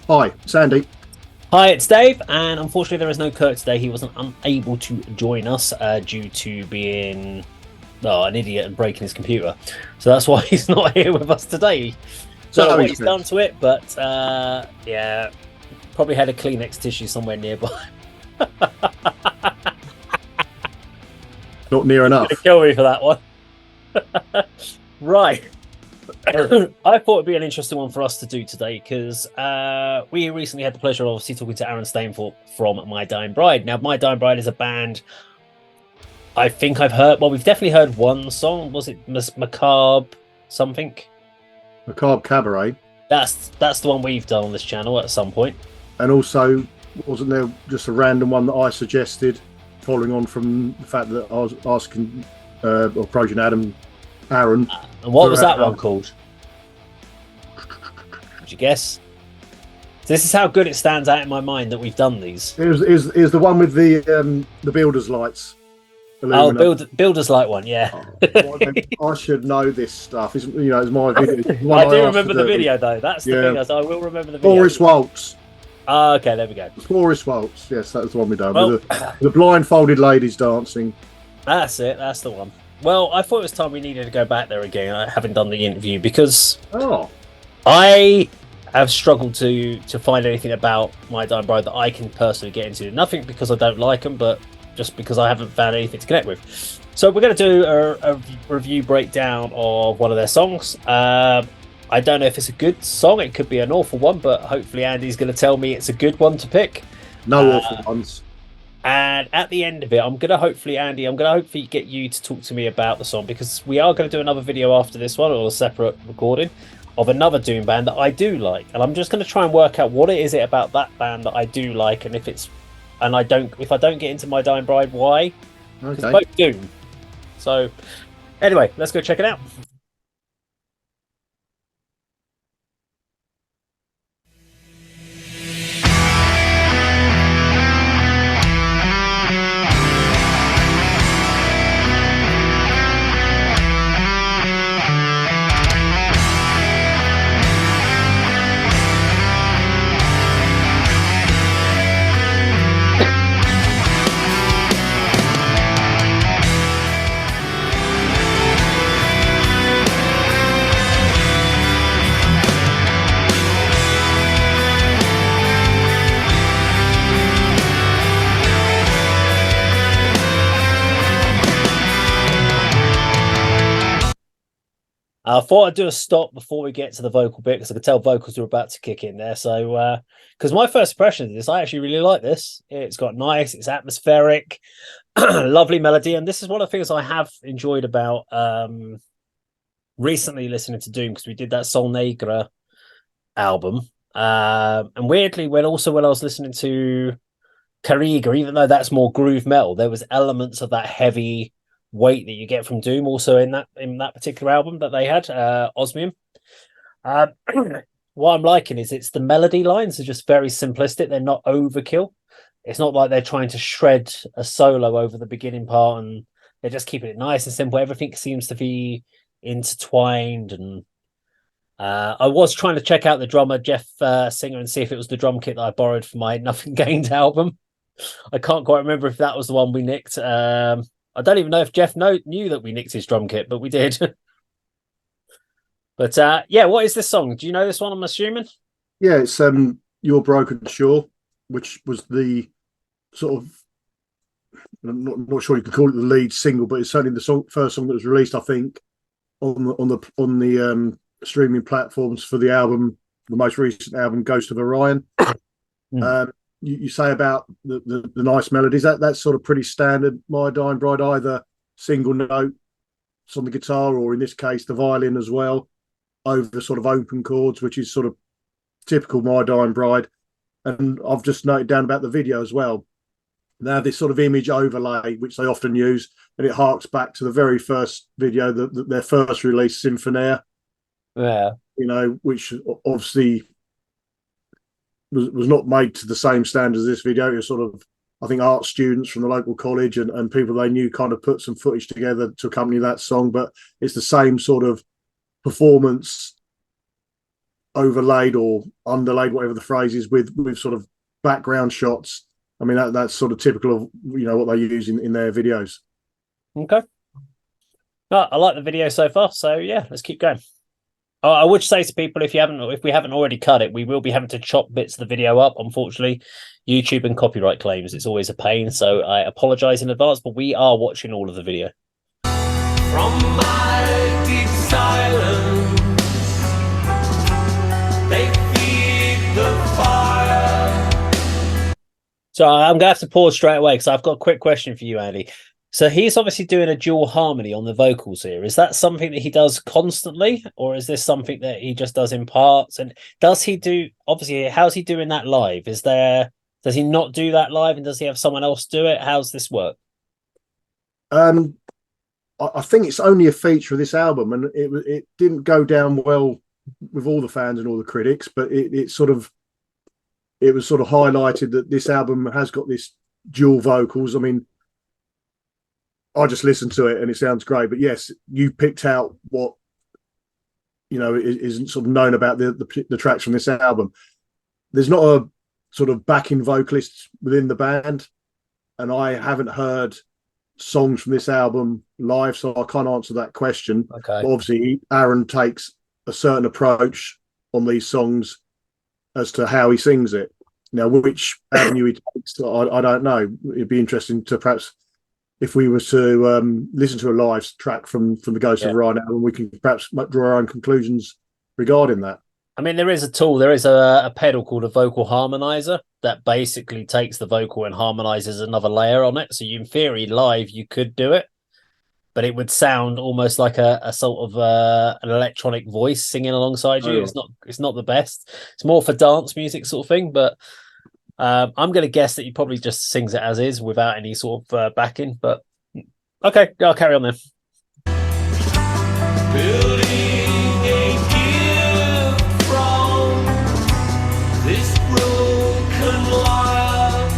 Hi, Sandy. Hi, it's Dave, and unfortunately, there is no Kirk today. He wasn't unable to join us due to being an idiot and breaking his computer. So that's why he's not here with us today. Don't know So what he he's done says. to it, but yeah, probably had a Kleenex tissue somewhere nearby. Not near He's gonna enough. kill me for that one. Right. I thought it'd be an interesting one for us to do today because we recently had the pleasure of obviously talking to Aaron Stainforth from My Dying Bride. Now, My Dying Bride is a band I think I've heard. Well, we've definitely heard one song. Was it Macabre something? Macabre Cabaret. That's the one we've done on this channel at some point. And also, wasn't there just a random one that I suggested, following on from the fact that I was asking or approaching Aaron, And what for was that one called? Did you guess? This is how good it stands out in my mind that we've done these. it was the one with the builder's lights. Oh, Illuminate. Builders Light one, yeah. Oh, I should know this stuff. It's, it's my video. It's the one I do asked remember to the do. video though. That's the Yeah. thing. I will remember the video. Boris Waltz. Oh, okay, there we go. Boris Waltz. Yes, that's the one we done. Well, With the blindfolded ladies dancing. that's it. That's the one. Well, I thought it was time we needed to go back there again, having done the interview, because Oh. I have struggled to find anything about My Dying Bride that I can personally get into. Nothing because I don't like them, but just because I haven't found anything to connect with. So we're going to do a review breakdown of one of their songs. I don't know if it's a good song. It could be an awful one, but hopefully Andy's going to tell me it's a good one to pick. No awful ones. And at the end of it, I'm going to hopefully get you to talk to me about the song, because we are going to do another video after this one, or a separate recording of another Doom band that I do like. And I'm just going to try and work out what it is about that band that I do like, and if I don't get into My Dying Bride, why? Because Okay. both Doom. So anyway, let's go check it out. I thought I'd do a stop before we get to the vocal bit, because I could tell vocals were about to kick in there. So, because my first impression of this, I actually really like this. It's got it's atmospheric, lovely melody, and this is one of the things I have enjoyed about recently listening to Doom, because we did that Sol Negra album, and weirdly, when I was listening to Kariga, even though that's more groove metal, there was elements of that heavy weight that you get from Doom also in that particular album that they had, Osmium. Uh, what I'm liking is it's the melody lines are just very simplistic. They're not overkill. It's not like they're trying to shred a solo over the beginning part, and they're just keeping it nice and simple. Everything seems to be intertwined, and I was trying to check out the drummer Jeff Singer and see if it was the drum kit that I borrowed for my Nothing Gained album. I can't quite remember if that was the one we nicked. I don't even know if Jeff knew that we nicked his drum kit, but we did. But yeah, what is this song? Do you know this one? I'm assuming. Yeah, it's Your Broken Shore, which was the sort of, I'm not sure you could call it the lead single, but it's certainly the first song that was released, I think, on the streaming platforms for the album, the most recent album, Ghost of Orion. Mm. You say about the nice melodies, that's sort of pretty standard. My Dying Bride, either single notes on the guitar, or in this case the violin as well, over sort of open chords, which is sort of typical My Dying Bride. And I've just noted down about the video as well. Now, this sort of image overlay, which they often use, and it harks back to the very first video, their first release, Symphonia, Yeah. which obviously was not made to the same standard as this video. It was sort of, I think, art students from the local college and people they knew kind of put some footage together to accompany that song. But it's the same sort of performance overlaid or underlaid, whatever the phrase is, with sort of background shots. I mean, that's sort of typical of what they use in their videos. Okay. No, I like the video so far, so yeah, let's keep going. I would say to people, if we haven't already cut it, we will be having to chop bits of the video up. Unfortunately, YouTube and copyright claims, it's always a pain. So I apologize in advance, but we are watching all of the video. From my deep silence, they feed the fire. So I'm gonna have to pause straight away because I've got a quick question for you, Andy. So he's obviously doing a dual harmony on the vocals here. Is that something that he does constantly, or is this something that he just does in parts? And does he do, obviously, how's he doing that live? Does he not do that live, and does he have someone else do it? How's this work? I think it's only a feature of this album, and it didn't go down well with all the fans and all the critics, but it was sort of highlighted that this album has got this dual vocals. I mean, I just listened to it and it sounds great. But yes, you picked out what isn't sort of known about the tracks from this album. There's not a sort of backing vocalist within the band, and I haven't heard songs from this album live, so I can't answer that question. Okay. But obviously, Aaron takes a certain approach on these songs as to how he sings it. Now, which avenue he takes, I don't know. It'd be interesting to perhaps, if we were to listen to a live track from the Ghost of Orion album, we can perhaps draw our own conclusions regarding that. I mean, there is a tool. There is a pedal called a vocal harmonizer that basically takes the vocal and harmonizes another layer on it. So in theory, live, you could do it, but it would sound almost like a sort of an electronic voice singing alongside you. It's not the best. It's more for dance music sort of thing, but I'm going to guess that he probably just sings it as is without any sort of backing. But okay, I'll carry on then. Building a gift from this broken life,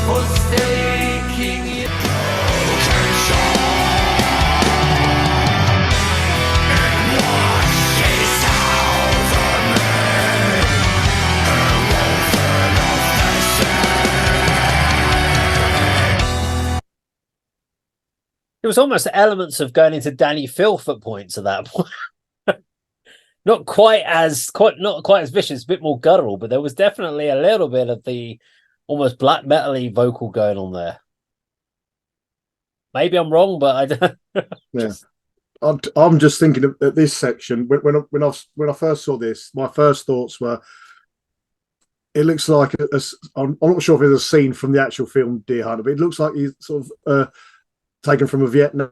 forsaking it. It was almost elements of going into Danny Filth at points at that point. not quite as vicious, a bit more guttural, but there was definitely a little bit of the almost black metal-y vocal going on there. Maybe I'm wrong, but I don't. I'm just thinking of this section. When I first saw this, my first thoughts were, it looks like I'm not sure if it's a scene from the actual film Deer Hunter, but it looks like he's sort of taken from a Vietnam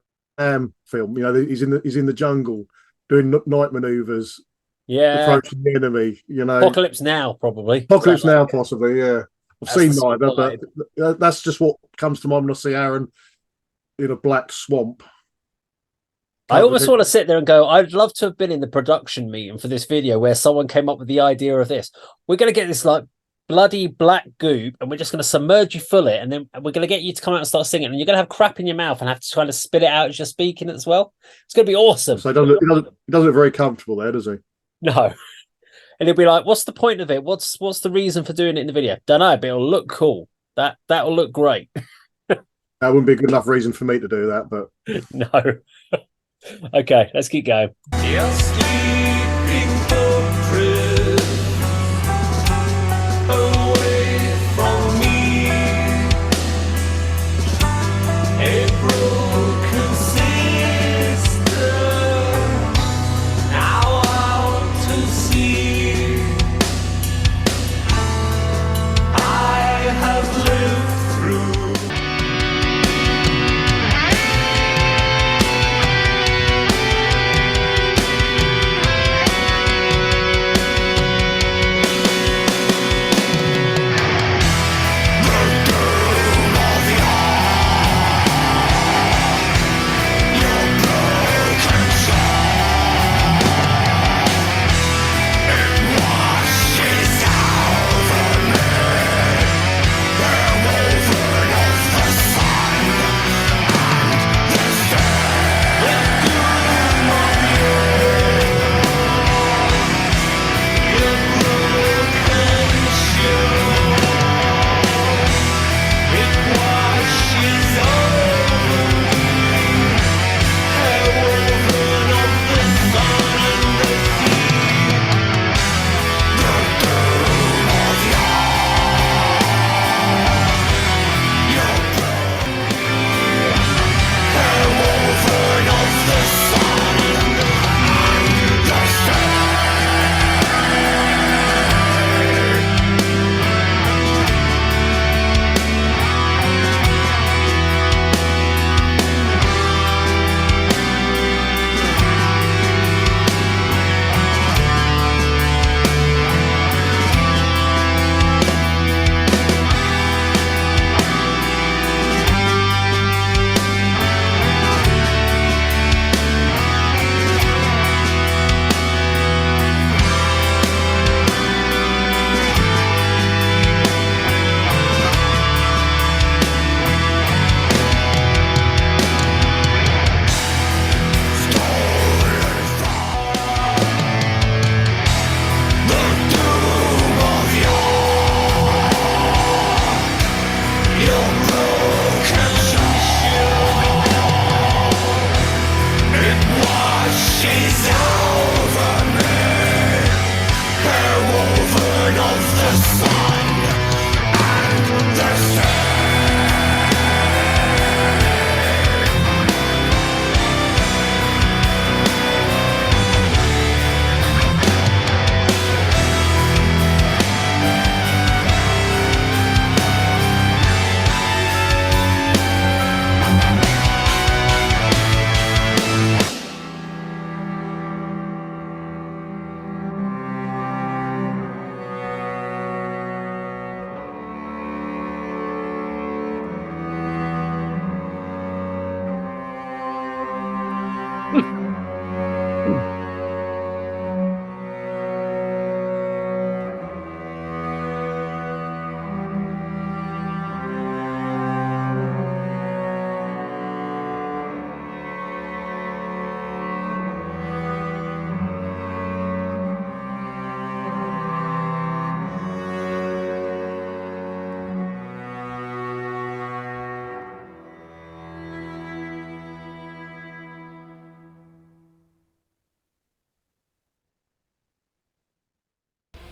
film. He's in the jungle doing night maneuvers, approaching the enemy. Apocalypse Now, probably. Apocalypse Now, possibly. Yeah, I've seen neither, but that's just what comes to mind when I see Aaron in a black swamp. I almost want to sit there and go, I'd love to have been in the production meeting for this video where someone came up with the idea of this. We're going to get this like bloody black goop and we're just going to submerge you full it, and then we're going to get you to come out and start singing, and you're going to have crap in your mouth and have to kind of spit it out as you're speaking as well. It's going to be awesome. So he doesn't look very comfortable there, does he? No. And he'll be like, what's the point of it? What's the reason for doing it in the video? Don't know, but it'll look cool. That'll look great. That wouldn't be a good enough reason for me to do that, but no. Okay, let's keep going. You're sleeping fortress away from me, a broken sister, now out to sea. I have lived through.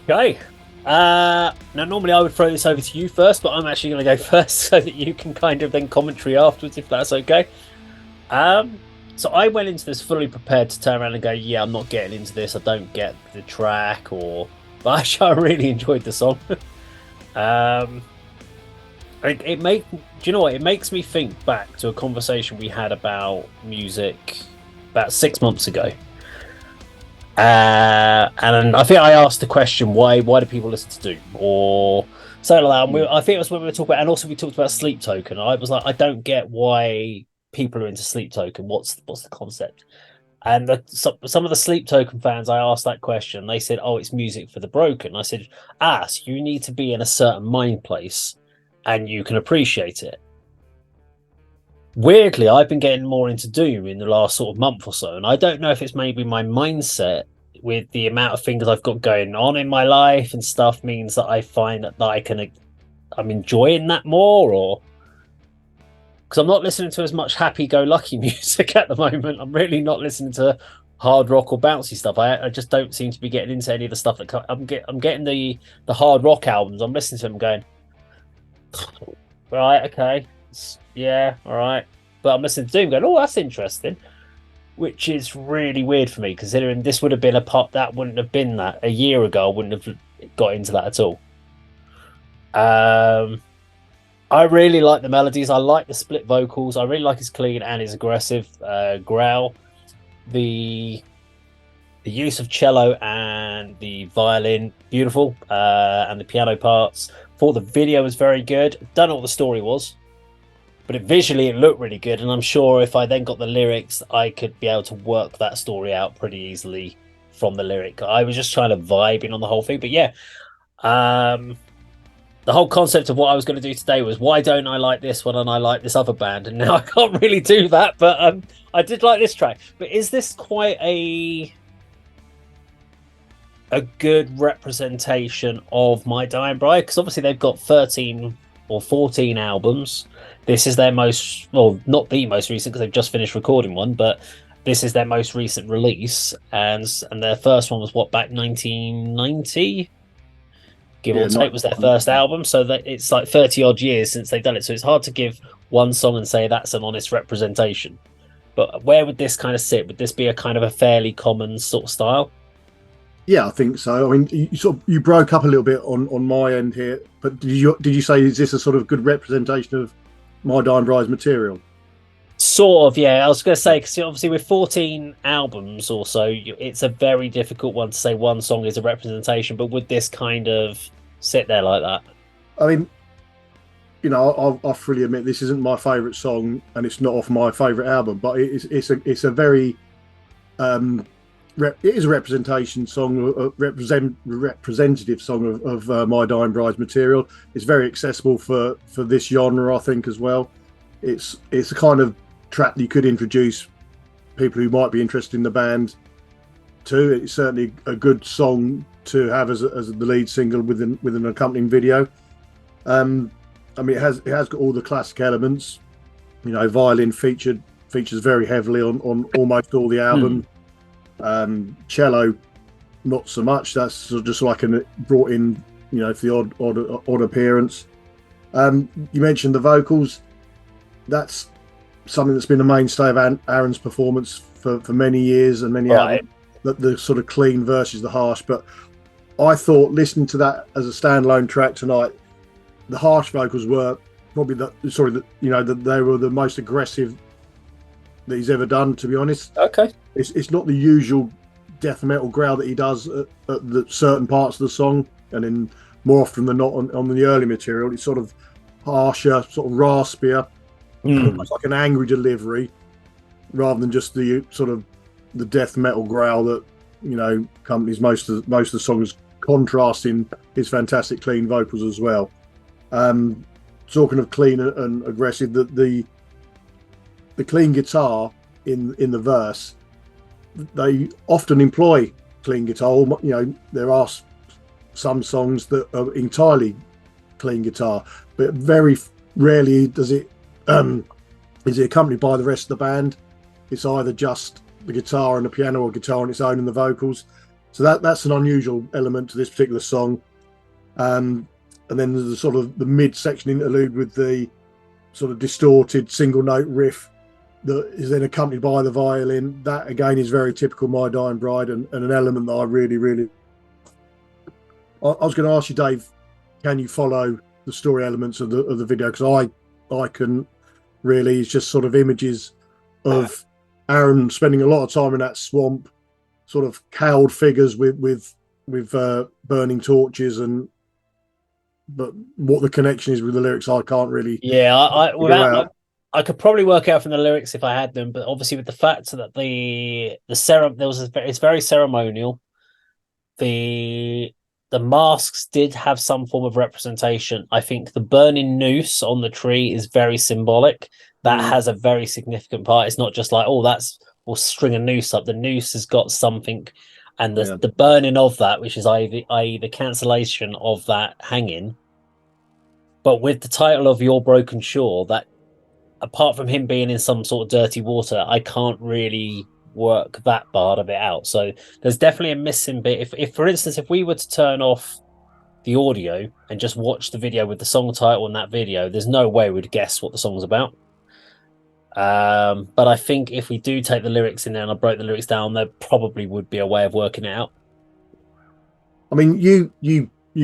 Okay. Now, normally I would throw this over to you first, but I'm actually going to go first so that you can kind of then commentary afterwards, if that's okay. So I went into this fully prepared to turn around and go, yeah, I'm not getting into this. I don't get the track, but actually, I really enjoyed the song. um, do you know what? It makes me think back to a conversation we had about music about 6 months ago. And I think I asked the question, why do people listen to Doom or something like that? I think it was when we were talking about, and also we talked about Sleep Token. I was like, I don't get why people are into Sleep Token. What's the concept? And some of the Sleep Token fans, I asked that question. They said, "Oh, it's music for the broken." I said, so you need to be in a certain mind place, and you can appreciate it. Weirdly, I've been getting more into Doom in the last sort of month or so, and I don't know if it's maybe my mindset with the amount of things I've got going on in my life and stuff means that I find that I'm enjoying that more, or because I'm not listening to as much happy-go-lucky music at the moment. I'm really not listening to hard rock or bouncy stuff. I just don't seem to be getting into any of the stuff that I'm getting the hard rock albums. I'm listening to them going, right, okay. Yeah, all right. But I'm listening to Doom going, oh, that's interesting, which is really weird for me, considering this would have been a part that wouldn't have been that a year ago. I wouldn't have got into that at all. I really like the melodies. I like the split vocals. I really like his clean and his aggressive growl. The use of cello and the violin, beautiful, and the piano parts. Thought the video was very good. Don't know what the story was, but visually it looked really good, and I'm sure if I then got the lyrics, I could be able to work that story out pretty easily from the lyric. I was just trying to vibe in on the whole thing, but yeah, the whole concept of what I was going to do today was, why don't I like this one and I like this other band, and now I can't really do that, but I did like this track. But is this quite a good representation of My Dying Bride? Because obviously they've got 13 or 14 albums. This is their most, well, not the most recent because they've just finished recording one, but this is their most recent release, and their first one was back 1990, give or take, was their first album. So that it's like 30 odd years since they've done it. So it's hard to give one song and say that's an honest representation. But where would this kind of sit? Would this be a kind of a fairly common sort of style? Yeah, I think so. I mean, you broke up a little bit on my end here, but did you say, is this a sort of good representation of My Dying Bride's material? Sort of, yeah. I was going to say, because obviously with 14 albums or so, it's a very difficult one to say one song is a representation. But would this kind of sit there like that? I mean, you know, I freely admit this isn't my favourite song, and it's not off my favourite album, but it's a very it is a representation song, a representative song of My Dying Bride's material. It's very accessible for this genre, I think, as well. It's a kind of track that you could introduce people who might be interested in the band to. It's certainly a good song to have as the lead single with an accompanying video. I mean, it has got all the classic elements. You know, violin features very heavily on almost all the album. Cello, not so much. That's sort of just like brought in, you know, for the odd appearance. You mentioned the vocals. That's something that's been a mainstay of Aaron's performance for many years and many albums. The sort of clean versus the harsh. But I thought, listening to that as a standalone track tonight, the harsh vocals were probably they were the most aggressive that he's ever done, to be honest. Okay. It's not the usual death metal growl that he does at the certain parts of the song, and then more often than not on the early material, it's sort of harsher, sort of raspier, almost like an angry delivery, rather than just the sort of the death metal growl that, you know, accompanies most of the songs, contrasting his fantastic clean vocals as well. Talking of clean and aggressive, the clean guitar in the verse, they often employ clean guitar. You know, there are some songs that are entirely clean guitar, but very rarely is it accompanied by the rest of the band. It's either just the guitar and the piano, or guitar on its own and the vocals. So that's an unusual element to this particular song. And then there's the sort of the mid-section interlude with the sort of distorted single note riff that is then accompanied by the violin. That again is very typical My Dying Bride, and an element that I really. I was going to ask you, Dave, can you follow the story elements of the video? Because I couldn't really. It's just sort of images of Aaron spending a lot of time in that swamp, sort of cowled figures with burning torches, but what the connection is with the lyrics, I can't really. Yeah, I could probably work out from the lyrics if I had them, but obviously with the fact that it's very ceremonial. The masks did have some form of representation. I think the burning noose on the tree is very symbolic. That has a very significant part. It's not just like, we'll string a noose up. The noose has got something, and the burning of that, which is i.e. the cancellation of that hanging. But with the title of Your Broken Shore, that apart from him being in some sort of dirty water, I can't really work that part of it out. So there's definitely a missing bit. If for instance, if we were to turn off the audio and just watch the video with the song title in that video, there's no way we'd guess what the song's about. But I think if we do take the lyrics in there and I broke the lyrics down, there probably would be a way of working it out. I mean, you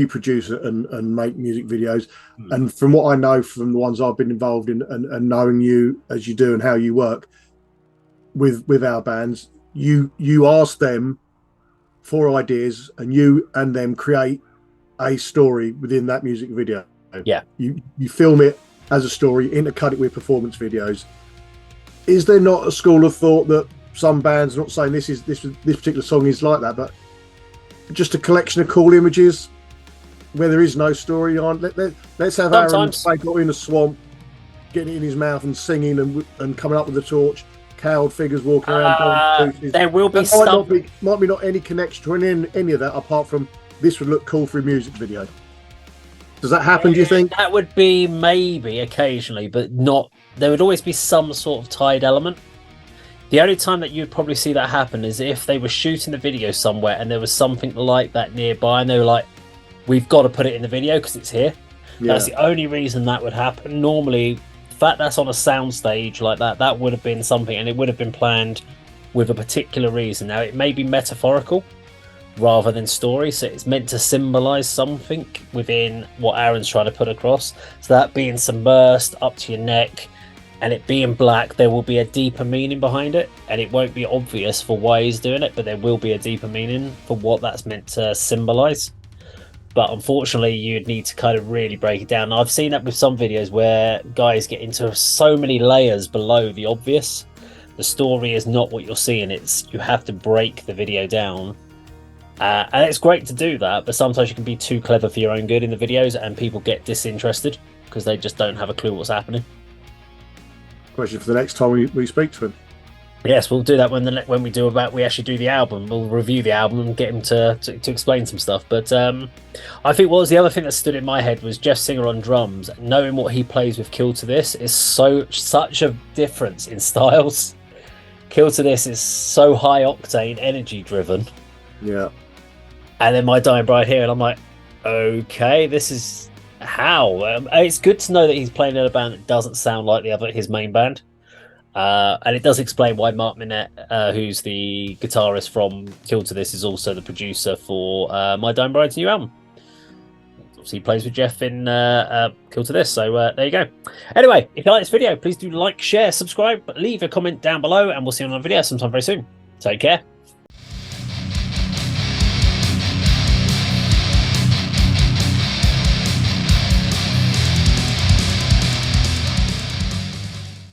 produce and make music videos, and from what I know from the ones I've been involved in, and knowing you as you do and how you work with our bands, you ask them for ideas, and you and them create a story within that music video. Yeah, you film it as a story, intercut it with performance videos. Is there not a school of thought that some bands, not saying this particular song is like that, but just a collection of cool images where there is no story on? Let's have sometimes Aaron in a swamp, getting it in his mouth and singing and coming up with a torch, cowled figures walking around. There will be might be not any connection to any of that apart from this would look cool for a music video. Does that happen, do you think? That would be maybe occasionally, but not. There would always be some sort of tied element. The only time that you'd probably see that happen is if they were shooting the video somewhere and there was something like that nearby, and they were like, we've got to put it in the video because it's here. Yeah. That's the only reason that would happen. Normally, the fact that's on a sound stage like that would have been something, and it would have been planned with a particular reason. Now, it may be metaphorical rather than story, so it's meant to symbolize something within what Aaron's trying to put across. So that being submersed up to your neck and it being black, there will be a deeper meaning behind it, and it won't be obvious for why he's doing it, but there will be a deeper meaning for what that's meant to symbolize. But unfortunately, you'd need to kind of really break it down. I've seen that with some videos where guys get into so many layers below the obvious. The story is not what you're seeing. You have to break the video down. And it's great to do that, but sometimes you can be too clever for your own good in the videos, and people get disinterested because they just don't have a clue what's happening. Question for the next time we speak to him. Yes, we'll do that when we actually do the album. We'll review the album and get him to explain some stuff. But I think what was the other thing that stood in my head was Jeff Singer on drums. Knowing what he plays with Kill to This is such a difference in styles. Kill to This is so high octane, energy driven. Yeah. And then My Dying Bride here, and I'm like, okay, this is how. It's good to know that he's playing in a band that doesn't sound like his main band. And it does explain why Mark Minette, who's the guitarist from Kill to This, is also the producer for My Dying Bride's new album. Obviously, he plays with Jeff in Kill to This, so there you go. Anyway, if you like this video, please do like, share, subscribe, leave a comment down below, and we'll see you on another video sometime very soon. Take care.